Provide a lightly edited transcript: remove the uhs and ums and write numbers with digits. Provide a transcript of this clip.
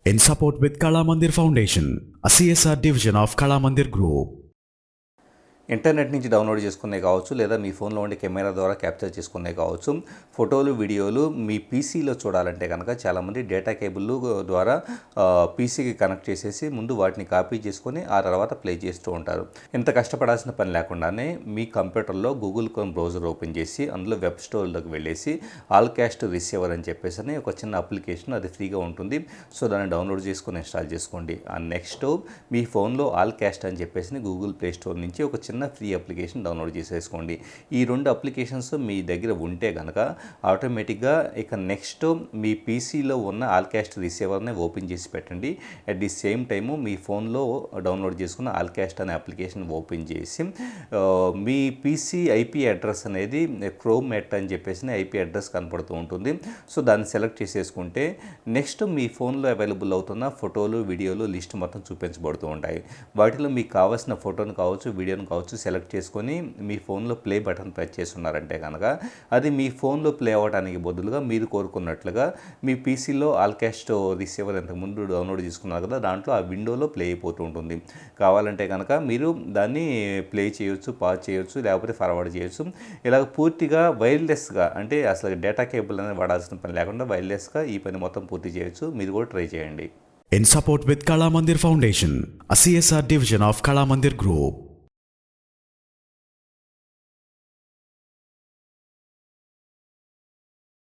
in support with Kala Mandir Foundation, a CSR division of Kala Mandir Group. Internet నుంచి download చేసుకునే కావచ్చు, లేదా మీ ఫోన్లో ఉండే కెమెరా ద్వారా క్యాప్చర్ చేసుకునే కావచ్చు. ఫోటోలు, వీడియోలు మీ పీసీలో చూడాలంటే కనుక చాలామంది డేటా కేబుల్ ద్వారా పీసీకి కనెక్ట్ చేసేసి ముందు వాటిని కాపీ చేసుకొని ఆ తర్వాత ప్లే చేస్తూ ఉంటారు. ఇంత కష్టపడాల్సిన పని లేకుండానే మీ కంప్యూటర్లో గూగుల్ క్రోమ్ బ్రౌజర్ ఓపెన్ చేసి అందులో వెబ్ స్టోర్లోకి వెళ్ళేసి ఆల్ క్యాస్ట్ రిసీవర్ అని చెప్పేసి ఒక చిన్న అప్లికేషన్, అది ఫ్రీగా ఉంటుంది. సో దాన్ని డౌన్లోడ్ చేసుకొని ఇన్స్టాల్ చేసుకోండి. నెక్స్ట్ మీ ఫోన్లో ఆల్ క్యాస్ట్ అని చెప్పేసి గూగుల్ ప్లే స్టోర్ నుంచి ఒక చిన్న ఫ్రీ అప్లికేషన్ డౌన్లోడ్ చేసేసుకోండి. ఈ రెండు అప్లికేషన్స్ మీ దగ్గర ఉంటే కనుక ఆటోమేటిక్గా ఇక నెక్స్ట్ మీ పీసీలో ఉన్న ఆల్ క్యాస్ట్ రిసీవర్ని ఓపెన్ చేసి పెట్టండి. అట్ ది సేమ్ టైము మీ ఫోన్లో డౌన్లోడ్ చేసుకున్న ఆల్ క్యాస్ట్ అనే అప్లికేషన్ ఓపెన్ చేసి మీ పీసీ ఐపీ అడ్రస్ అనేది క్రోమ్ ఎట్ అని చెప్పేసి ఐపీ అడ్రస్ కనపడుతూ ఉంటుంది. సో దాన్ని సెలెక్ట్ చేసేసుకుంటే నెక్స్ట్ మీ ఫోన్లో అవైలబుల్ అవుతున్న ఫోటోలు, వీడియోలు లిస్ట్ మొత్తం చూపించబడుతూ ఉంటాయి. వాటిలో మీకు కావాల్సిన ఫోటోను కావచ్చు, వీడియోను కావచ్చు సెలెక్ట్ చేసుకొని మీ ఫోన్లో ప్లే బటన్ ప్రెస్ చేస్తున్నారంటే కనుక అది మీ ఫోన్లో ప్లే అవ్వడానికి బదులుగా మీరు కోరుకున్నట్లుగా మీ పీసీలో ఆల్ క్యాస్ట్ రిసీవర్ ఇంతకుముందు డౌన్లోడ్ చేసుకున్నారు కదా, దాంట్లో ఆ విండోలో ప్లే అయిపోతూ ఉంటుంది. కావాలంటే కనుక మీరు దాన్ని ప్లే చేయొచ్చు, పాజ్ చేయొచ్చు, లేకపోతే ఫార్వర్డ్ చేయొచ్చు. ఇలా పూర్తిగా వైర్లెస్గా, అంటే అసలు డేటా కేబుల్ అనేది వాడాల్సిన పని లేకుండా వైర్లెస్గా ఈ పని మొత్తం పూర్తి చేయొచ్చు. మీరు కూడా ట్రై చేయండి. In support with Kala Mandir Foundation, a CSR division of Kala Mandir Group.